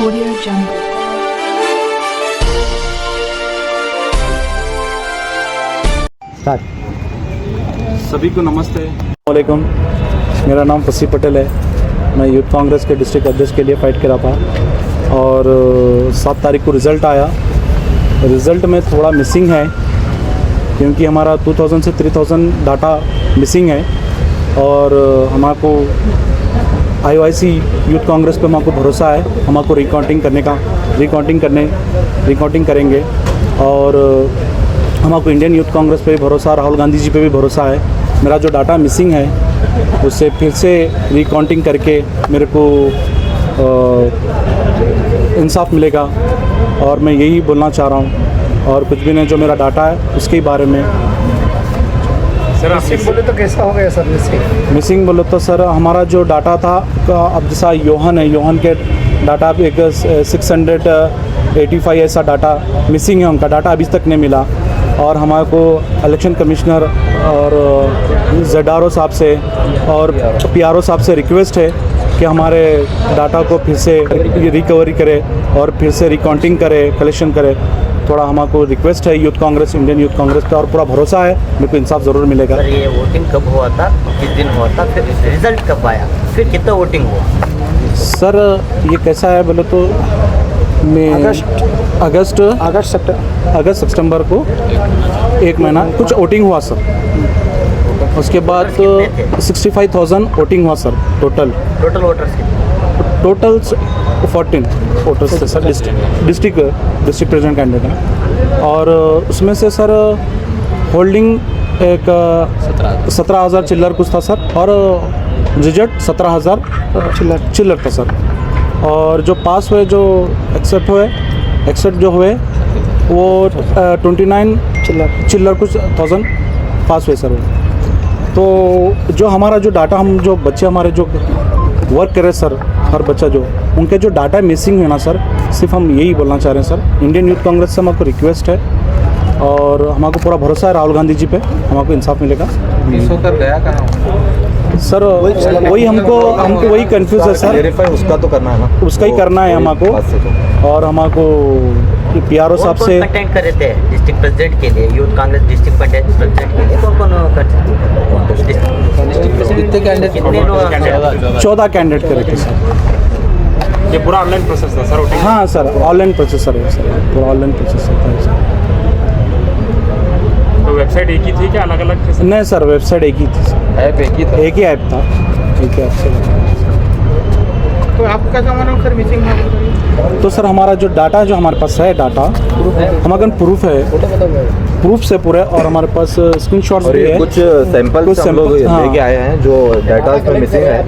Audio Jungle. सभी को नमस्ते वालेकुम। मेरा नाम फसी पटेल है। मैं यूथ कांग्रेस के डिस्ट्रिक्ट अध्यक्ष के लिए फ़ाइट करा था और 7 तारीख को रिज़ल्ट आया। रिज़ल्ट में थोड़ा मिसिंग है क्योंकि हमारा 2000 से 3000 डाटा मिसिंग है और हमको IOIC यूथ कांग्रेस पे हमको भरोसा है। हमको रिकाउंटिंग करेंगे और हमको इंडियन यूथ कांग्रेस पे भी भरोसा, राहुल गांधी जी पे भी भरोसा है। मेरा जो डाटा मिसिंग है उससे फिर से रिकाउंटिंग करके मेरे को इंसाफ मिलेगा और मैं यही बोलना चाह रहा हूँ और कुछ भी नहीं। जो मेरा डाटा है उसके बारे में सर मिसिंग बोले तो कैसा हो गया सर? मिसिंग बोले तो सर हमारा जो डाटा था अब जैसा योहन है, योहन के डाटा एक 685 ऐसा डाटा मिसिंग है। उनका डाटा अभी तक नहीं मिला और हमारे को इलेक्शन कमिश्नर और ZRO साहब से और PRO साहब से रिक्वेस्ट है कि हमारे डाटा को फिर से रिकवरी करे और फिर से रिकाउंटिंग करे, कलेक्शन करे। थोड़ा हमको रिक्वेस्ट है youth Congress, Indian youth Congress का और पूरा भरोसा है मेरे को इंसाफ ज़रूर मिलेगा। सर ये वोटिंग कब हुआ था, किस दिन हुआ था, फिर रिजल्ट कब आया, फिर कितना वोटिंग हुआ? सर ये कैसा है बोले तो अगस्त सितंबर को 1 महीना कुछ वोटिंग हुआ सर। उसके बाद 65,000 वोटिंग हुआ सर टोटल वोटर्स कितने? टोटल 14 वोटर्स थे सर। डिस्ट्रिक्ट प्रेसिडेंट कैंडिडेट हैं और उसमें से सर होल्डिंग एक 17,000 चिल्लर कुछ था सर और रिजल्ट 17,000 चिल्लर था सर। और जो पास हुए, जो एक्सेप्ट जो हुए वो 29 चिल्लर कुछ 1000 पास हुए सर। तो जो हमारा जो डाटा, हम जो बच्चे हमारे जो वर्क करे सर, हर बच्चा जो उनके जो डाटा मिसिंग है ना सर, सिर्फ हम यही बोलना चाह रहे हैं सर। इंडियन यूथ कांग्रेस से हमको रिक्वेस्ट है और हमको पूरा भरोसा है राहुल गांधी जी पे, हमको इंसाफ मिलेगा। होकर गया कहाँ सर वही हमको वही कंफ्यूज है सर। वेरीफाई उसका तो करना है ना, उसका ही करना है हमको। और हमको PRO साहब से कंटेंट कर रहे थे डिस्ट्रिक्ट प्रेसिडेंट के लिए, यूथ कांग्रेस डिस्ट्रिक्ट प्रेसिडेंट के लिए कौन कितने कैंडिडेट? कितने लोग? 14 कैंडिडेट करे थे सर। ये पूरा ऑनलाइन प्रोसेस था सर? हाँ सर, ऑनलाइन प्रोसेस है सर, पूरा ऑनलाइन प्रोसेस है सर। तो वेबसाइट एक ही थी क्या अलग अलग थे? नहीं सर, वेबसाइट एक ही थी सर। ऐप एक ही था? एक ही ऐप था, एक ही ऐप से। तो आपको कैसा मालूम सर मिसिंग है? तो सर हमारा जो डाटा, जो हमारे पास है डाटा, हमारे प्रूफ है, प्रूफ से पूरे, और हमारे पास स्क्रीनशॉट्स भी है। कुछ सैंपल हम लोग लेके आए हैं जो डाटा उसमें मिसिंग है।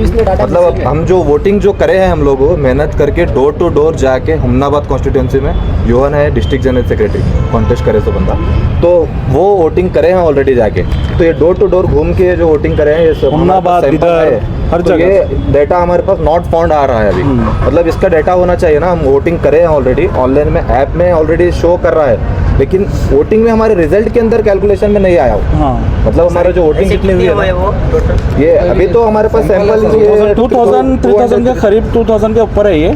मतलब हम जो वोटिंग जो करे हैं, हम लोग मेहनत करके डोर टू डोर जाके हमनाबाद कॉन्स्टिट्यूंसी में योहन है डिस्ट्रिक्ट जनरल सेक्रेटरी, कॉन्टेस्ट करे तो बंदा, तो वो वोटिंग करे हैं ऑलरेडी जाके। तो ये डोर टू डोर घूम के जो वोटिंग करे हैं, ये हमनाबाद इधर हर तो जगह ये डाटा हमारे पास नॉट फाउंड आ रहा है अभी। मतलब इसका डाटा होना चाहिए ना। हम वोटिंग करे हैं ऑलरेडी, ऑनलाइन में ऐप में ऑलरेडी शो कर रहा है, लेकिन वोटिंग में हमारे रिजल्ट के अंदर कैलकुलेशन में नहीं आया। हाँ, मतलब हमारा जो वोटिंग कितनी हुई है वो टोटल ये अभी तो हमारे पास सैंपल 2000 के करीब 2000 के ऊपर है ये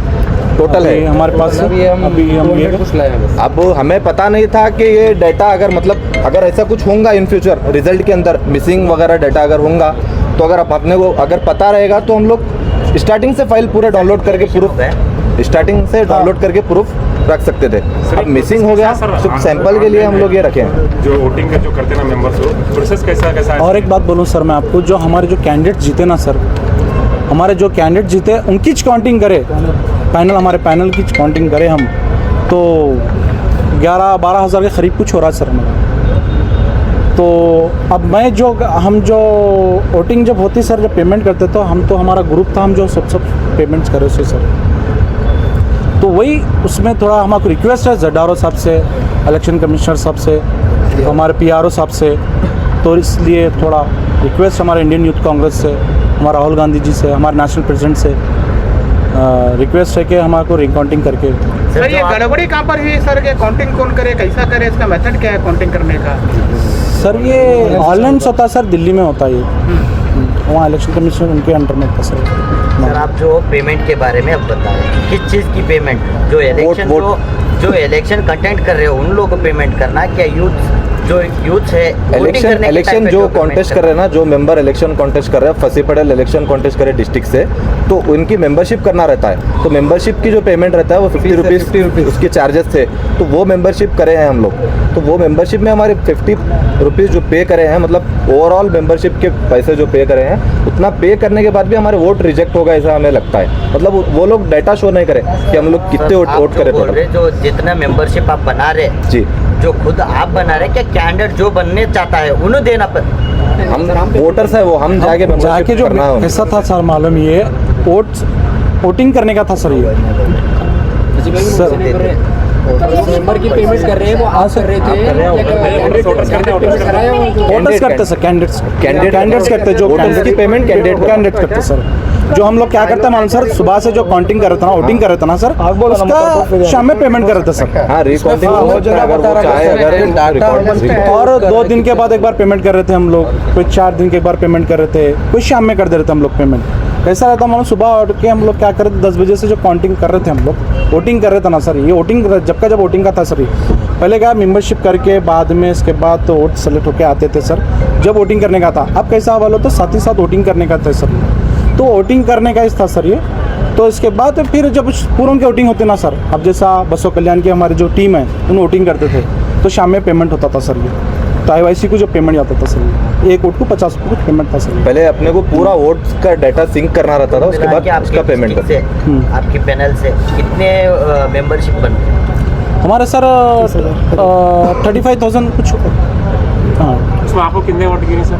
टोटल है हमारे पास। अभी हम ये अब हमें पता नहीं था कि ये डाटा अगर ऐसा कुछ होगा इन फ्यूचर, रिजल्ट के अंदर मिसिंग वगैरह डाटा अगर होगा, तो अगर अपने को अगर पता रहेगा तो हम लोग स्टार्टिंग से फाइल पूरा डाउनलोड करके प्रूफ रख सकते थे। अब मिसिंग हो गया, सिर्फ सैंपल के लिए हम लोग ये रखे हैं। जो वोटिंग का जो करते ना मेंबर्स, प्रोसेस कैसा है? और एक बात बोलूँ सर मैं आपको, जो हमारे जो कैंडिडेट जीते ना सर, हमारे जो कैंडिडेट जीते उनकी काउंटिंग करे, पैनल, हमारे पैनल की काउंटिंग करे हम, तो 11-12 हज़ार के करीब कुछ हो रहा है सर हमारा। तो अब हम जो वोटिंग जब होती सर, जब पेमेंट करते तो हमारा ग्रुप था, हम जो सब पेमेंट्स करे से सर। तो वही उसमें थोड़ा हमारे रिक्वेस्ट है ZRO साहब से, इलेक्शन कमिश्नर साहब से, हमारे PRO साहब से। तो इसलिए थोड़ा रिक्वेस्ट हमारे इंडियन यूथ कांग्रेस से, हमारे राहुल गांधी जी से, हमारे नेशनल प्रेसिडेंट से रिक्वेस्ट है कि हमारे को रिकाउंटिंग करके। सर ये गड़बड़ी कहाँ पर हुई सर? ये काउंटिंग कौन करे, कैसा करे, इसका मेथड क्या है काउंटिंग करने का? सर ये ऑनलाइन होता है सर, दिल्ली में होता है ये, वहाँ इलेक्शन कमीशन उनके अंडर में होता है सर। सर आप जो पेमेंट के बारे में अब बता रहे हैं, किस चीज़ की पेमेंट? जो इलेक्शन वोट। जो इलेक्शन कंटेंट कर रहे हो उन लोगों को पेमेंट करना, क्या यूथ है इलेक्शन जो कॉन्टेस्ट कर रहे हैं ना, जो मेंबर इलेक्शन कॉन्टेस्ट कर रहे हैं, फंसी पड़े इलेक्शन कॉन्टेस्ट करे डिस्ट्रिक्ट से, तो उनकी मेंबरशिप करना रहता है। तो मेंबरशिप की जो पेमेंट रहता है वो 50 रुपीज़ उसके चार्जेस थे, तो वो मेंबरशिप करे हैं हम लोग। तो वो मेंबरशिप में हमारे 50 रुपीज़ जो पे करे हैं, मतलब ओवरऑल मेंबरशिप के पैसे जो पे करे हैं, उतना पे करने के बाद भी हमारे वोट रिजेक्ट होगा ऐसा हमें लगता है। मतलब वो लोग डाटा शो नहीं करे कि हम लोग कितने वोट करे बोल रहे जो जितना मेंबरशिप आप बना रहे जी, जो खुद आप बना रहे, क्या कैंडिडेट जो बनने चाहता है उन्हें देना हम वोटर्स है वो, हम जाके जाके membership जो करना है। ऐसा था सर, मालूम ये वोटिंग करने का था सर ये सर। मेंबर की पेमेंट कर रहे हैं, वो आप कर रहे थे, वोटर्स करते सर, कैंडिडेट्स करते जो वोटर्स की पेमेंट कैंडिडेट करते सर। जो हम लोग क्या करते हैं मालूम सर, सुबह से जो काउंटिंग कर रहे थे ना, वोटिंग कर रहे थे ना सर, उसका शाम में पेमेंट कर रहे थे सर। हाँ, रिकॉर्डिंग हो जाएगा अगर वो चाहे, अगर और 2 दिन के बाद एक बार पेमेंट कर रहे थे हम लोग, कोई 4 दिन के एक बार पेमेंट कर रहे थे, कोई शाम में कर दे रहे थे हम लोग पेमेंट। कैसा रहता मालूम, सुबह उठ के हम लोग क्या कर रहे थे, 10 बजे से जो काउंटिंग कर रहे थे हम लोग, वोटिंग कर रहे थे ना सर, ये वोटिंग जब वोटिंग का था सर, ये पहले क्या मेंबरशिप करके बाद में इसके बाद तो वोट सेलेक्ट होके आते थे सर, जब वोटिंग करने का था। अब कैसा वाला तो साथ ही साथ वोटिंग करने का था सर, तो वोटिंग करने का ही था सर ये। तो इसके बाद फिर जब पूरों की वोटिंग होती ना सर, अब जैसा बसों कल्याण की हमारी जो टीम है उन वोटिंग करते थे, तो शाम में पेमेंट होता था सर ये। तो IYC को जो पेमेंट जाता था सर, ये एक वोट को 50 रुपये कुछ पेमेंट था सर। पहले अपने को पूरा वोट का डाटा सिंक करना रहता था, उसके बाद उसका पेमेंट से आपकी पैनल से कितने मेंबरशिप बनते हैं? हमारे सर 35,000 कुछ। हाँ उसमें आपको कितने वोट गिरे सर?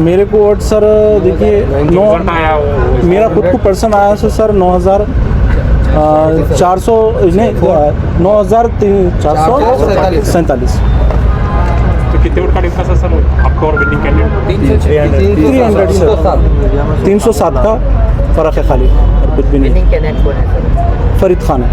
मेरे को वोट सर देखिए रिजल्ट आया वो मेरा खुद को पर्सन आया सर 9,400 नहीं 9,447। तो कितने वोट का डिफरेंस है सर आपको और विनिंग कैंडिडेट? 300 सर, 307 का फ़र्क है खाली, और कुछ भी नहीं। विनिंग कैंडिडेट कौन है सर? फरीद खान है।